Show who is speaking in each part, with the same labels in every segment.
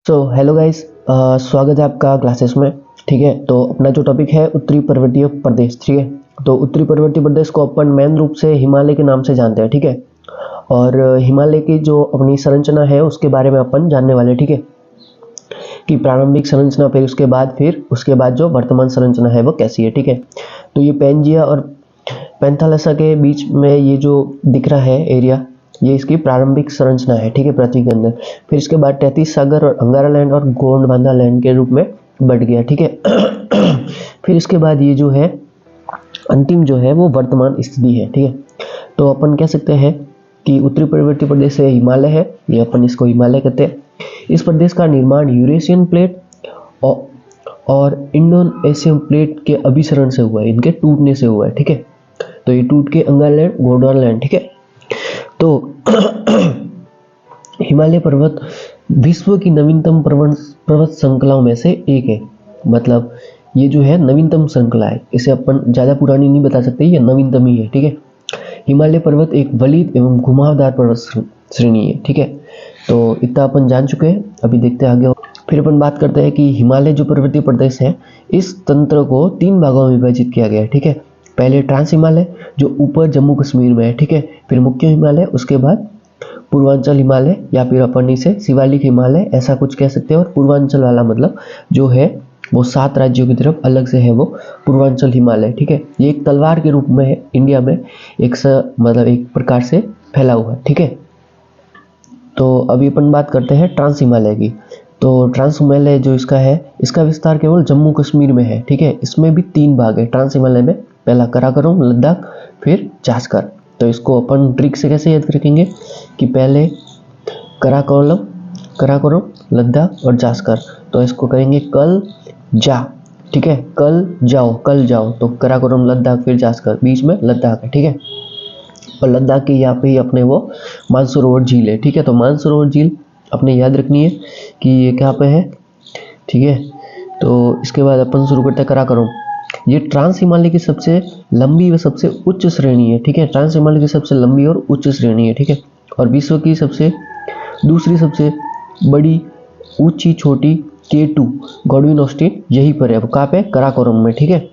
Speaker 1: Hello guys, स्वागत है आपका क्लासेस में। ठीक है, तो अपना जो टॉपिक है उत्तरी पर्वतीय प्रदेश। ठीक है, तो उत्तरी पर्वतीय प्रदेश को अपन मेन रूप से हिमालय के नाम से जानते हैं। ठीक है, और हिमालय की जो अपनी संरचना है उसके बारे में अपन जानने वाले। ठीक है, कि प्रारंभिक संरचना, फिर उसके बाद जो वर्तमान संरचना है वो कैसी है। ठीक है, तो ये पैंजिया और पैंथालसा के बीच में ये जो दिख रहा है एरिया, ये इसकी प्रारंभिक संरचना है। ठीक है, पृथ्वी के अंदर। फिर इसके बाद तैतीस सागर और अंगारा लैंड और गोंडवाना लैंड के रूप में बढ़ गया। ठीक है, फिर इसके बाद ये जो है अंतिम जो है वो वर्तमान स्थिति है। ठीक है, तो अपन कह सकते हैं कि उत्तरी पर्वतीय प्रदेश से हिमालय है, ये अपन इसको हिमालय कहते हैं। इस प्रदेश का निर्माण यूरेशियन प्लेट और इंडोनेशियन प्लेट के अभिसरण से हुआ है, इनके टूटने से हुआ है। ठीक है, तो ये टूट के अंगारा लैंड, गोंडवाना लैंड। ठीक है, तो हिमालय पर्वत विश्व की नवीनतम पर्वत श्रृंखलाओं में से एक है। मतलब ये जो है नवीनतम श्रृंखला है, इसे अपन ज़्यादा पुरानी नहीं बता सकते, ये नवीनतम ही है। ठीक है, हिमालय पर्वत एक वलित एवं घुमावदार पर्वत श्रेणी है। ठीक है, तो इतना अपन जान चुके हैं। अभी देखते हैं आगे। फिर अपन बात करते हैं कि हिमालय जो पर्वतीय प्रदेश है, इस तंत्र को 3 भागों में विभाजित किया गया है। ठीक है, पहले ट्रांस हिमालय जो ऊपर जम्मू कश्मीर में है। ठीक है, फिर मुख्य हिमालय, उसके बाद पूर्वांचल हिमालय या फिर अपन इसे शिवालिक हिमालय ऐसा कुछ कह सकते हैं। और पूर्वांचल वाला मतलब जो है वो 7 राज्यों की तरफ अलग से है, वो पूर्वांचल हिमालय। ठीक है, ये एक तलवार के रूप में है, इंडिया में मतलब एक प्रकार से फैला हुआ है। ठीक है, तो अभी अपन बात करते हैं ट्रांस हिमालय की। तो ट्रांस हिमालय जो इसका है, इसका विस्तार केवल जम्मू कश्मीर में है। ठीक है, इसमें भी 3 भाग है ट्रांस हिमालय में। पहला कराकोरम, लद्दाख, फिर जास्कर। तो इसको अपन ट्रिक से कैसे याद रखेंगे कि पहले कराकोरम, लद्दाख और जास्कर। तो इसको करेंगे कल जा। ठीक है, कल जाओ। तो कराकोरम, लद्दाख, फिर जास्कर, बीच में लद्दाख है। ठीक है, और लद्दाख के यहाँ पे ही अपने वो मानसरोवर झील है। ठीक है, तो मानसरोवर झील अपने याद रखनी है कि ये कहाँ पे है। ठीक है, तो इसके बाद अपन शुरू करते हैं कराकोरम। ये ट्रांस हिमालय की सबसे लंबी व सबसे उच्च श्रेणी है। ठीक है, ट्रांस हिमालय की सबसे लंबी और उच्च श्रेणी है। ठीक है, और विश्व की दूसरी सबसे बड़ी ऊंची चोटी K2 गॉडविन ऑस्टिन यहीं पर है। कहाँ पे? कराकोरम में। ठीक है,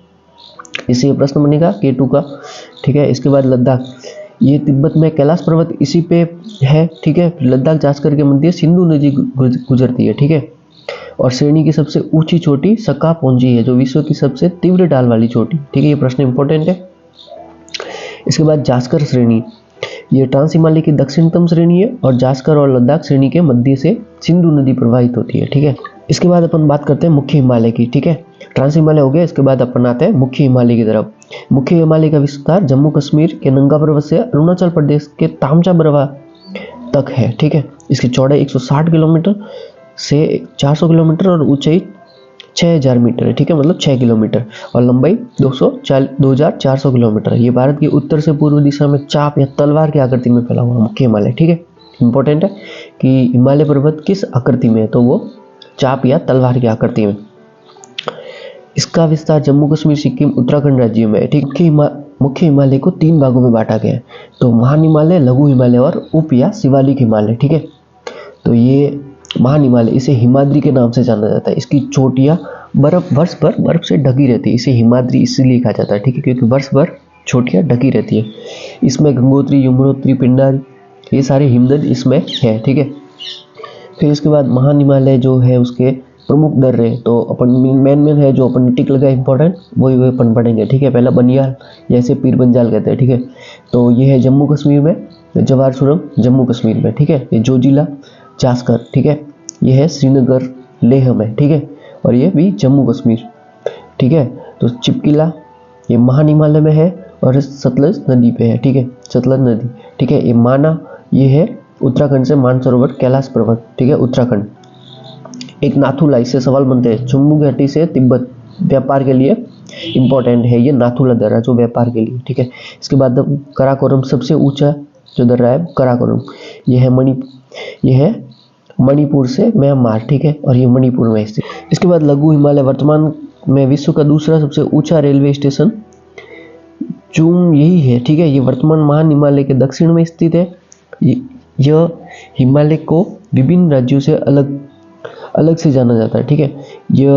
Speaker 1: इससे प्रश्न बनेगा K2 का। ठीक है, इसके बाद लद्दाख, ये तिब्बत में कैलाश पर्वत इसी पे है। ठीक है, लद्दाख जास्कर के मध्य सिंधु नदी गुजरती है। ठीक है, और श्रेणी की सबसे ऊंची चोटी सक्का पहुंची है, जो विश्व की सबसे तीव्र ढाल वाली चोटी। ठीक है, ये प्रश्न इंपॉर्टेंट है। इसके बाद जास्कर श्रेणी, ये ट्रांस हिमालय की दक्षिणतम श्रेणी है और जास्कर और लद्दाख श्रेणी के मध्य से सिंधु नदी प्रवाहित होती है। ठीक है, इसके बाद अपन बात करते हैं मुख्य हिमालय की। ठीक है, ट्रांस हिमालय हो गया, इसके बाद अपन आते हैं मुख्य हिमालय की तरफ। मुख्य हिमालय का विस्तार जम्मू कश्मीर के नंगा पर्वत से अरुणाचल प्रदेश के तामचा बरवा तक है। ठीक है, इसकी चौड़ाई 160 किलोमीटर से 400 किलोमीटर और ऊंचाई 6000 मीटर है। ठीक है, मतलब 6 किलोमीटर, और लंबाई 2400 किलोमीटर है। ये भारत की उत्तर से पूर्व दिशा में चाप या तलवार की आकृति में फैला हुआ मुख्य हिमालय। ठीक है, इंपॉर्टेंट है कि हिमालय पर्वत किस आकृति में है, तो वो चाप या तलवार की आकृति में। इसका विस्तार जम्मू कश्मीर, सिक्किम, उत्तराखंड राज्यों में है। ठीक है, मुख्य हिमालय को 3 भागों में बांटा गया है, तो महान हिमालय, लघु हिमालय और उप या शिवालिक हिमालय। ठीक है, तो ये महान हिमालय, इसे हिमाद्री के नाम से जाना जाता है। इसकी चोटियां वर्ष भर बर्फ से ढकी रहती है, इसे हिमाद्री इसलिए कहा जाता है। ठीक है, क्योंकि वर्ष भर चोटियां ढकी रहती है। इसमें गंगोत्री, यमुनोत्री, पिंडारी, ये सारे हिमनद इसमें है। ठीक है, फिर इसके बाद महान हिमालय जो है उसके प्रमुख दर्रे, तो अपन मेन है जो अपन टिक लगा इंपॉर्टेंट, वही अपन पढ़ेंगे। ठीक है, पहला बनियाल, जैसे पीर पंजाल कहते हैं। ठीक है, तो ये है जम्मू कश्मीर में, जवाहर सुरंग जम्मू कश्मीर में। ठीक है, ये जोजिला, जास्कर। ठीक है, ये है श्रीनगर, लेह में। ठीक है, और ये भी जम्मू कश्मीर। ठीक है, तो चिपकिला ये महान हिमालय में है और सतलज नदी पे है। ठीक है, सतलज नदी। ठीक है, ये माना, ये है उत्तराखंड से मानसरोवर, कैलाश पर्वत। ठीक है, उत्तराखंड। एक नाथुला, इससे सवाल बनते हैं, जम्मू घाटी से तिब्बत व्यापार के लिए इंपॉर्टेंट है ये नाथुला दर्रा, जो व्यापार के लिए। ठीक है, इसके बाद कराकोरम, सबसे ऊंचा जो दर्रा है कराकोरम, ये है मणिपुर से म्यांमार। ठीक है, और ये मणिपुर में स्थित। इसके बाद लघु हिमालय, वर्तमान में विश्व का दूसरा सबसे ऊंचा रेलवे स्टेशन चूम यही है। ठीक है, ये वर्तमान महान हिमालय के दक्षिण में स्थित है। यह हिमालय को विभिन्न राज्यों से अलग अलग से जाना जाता है, ठीक है। ये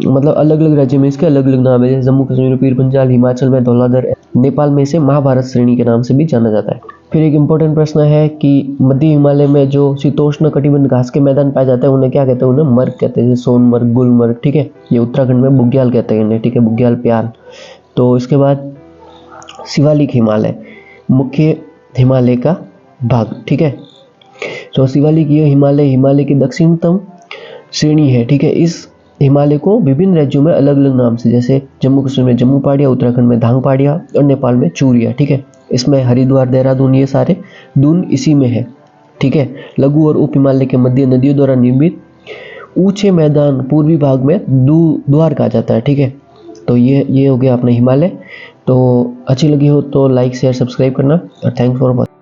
Speaker 1: मतलब अलग अलग राज्य में इसके अलग अलग नाम है, जैसे जम्मू कश्मीर, पीर पंजाल, हिमाचल में धौलाधर, नेपाल में इसे महाभारत श्रेणी के नाम से भी जाना जाता है। फिर एक इम्पोर्टेंट प्रश्न है कि मध्य हिमालय में जो शीतोष्ण कटिबंध घास के मैदान पाए जाते हैं उन्हें क्या कहते हैं, उन्हें मर्ग कहते हैं, जैसे सोनमर्ग, गुलमर्ग, ठीक है। ये उत्तराखंड में बुग्याल कहते हैं इन्हें, ठीक है, बुग्याल प्याल। तो इसके बाद शिवालिक हिमालय, मुख्य हिमालय का भाग, ठीक है। तो शिवालिक ये हिमालय की दक्षिणतम श्रेणी है, ठीक है। इस हिमालय को विभिन्न राज्यों में अलग अलग नाम से, जैसे जम्मू कश्मीर में जम्मू पहाड़ियाँ, उत्तराखंड में धांग पहाड़ियाँ और नेपाल में चूरिया, ठीक है। इसमें हरिद्वार, देहरादून, ये सारे दून इसी में है, ठीक है। लघु और उप हिमालय के मध्य नदियों द्वारा निर्मित ऊंचे मैदान पूर्वी भाग में द्वार कहा जाता है, ठीक है। तो ये हो गया अपना हिमालय। तो अच्छी लगी हो तो लाइक शेयर सब्सक्राइब करना और थैंक्स फॉर वॉचिंग।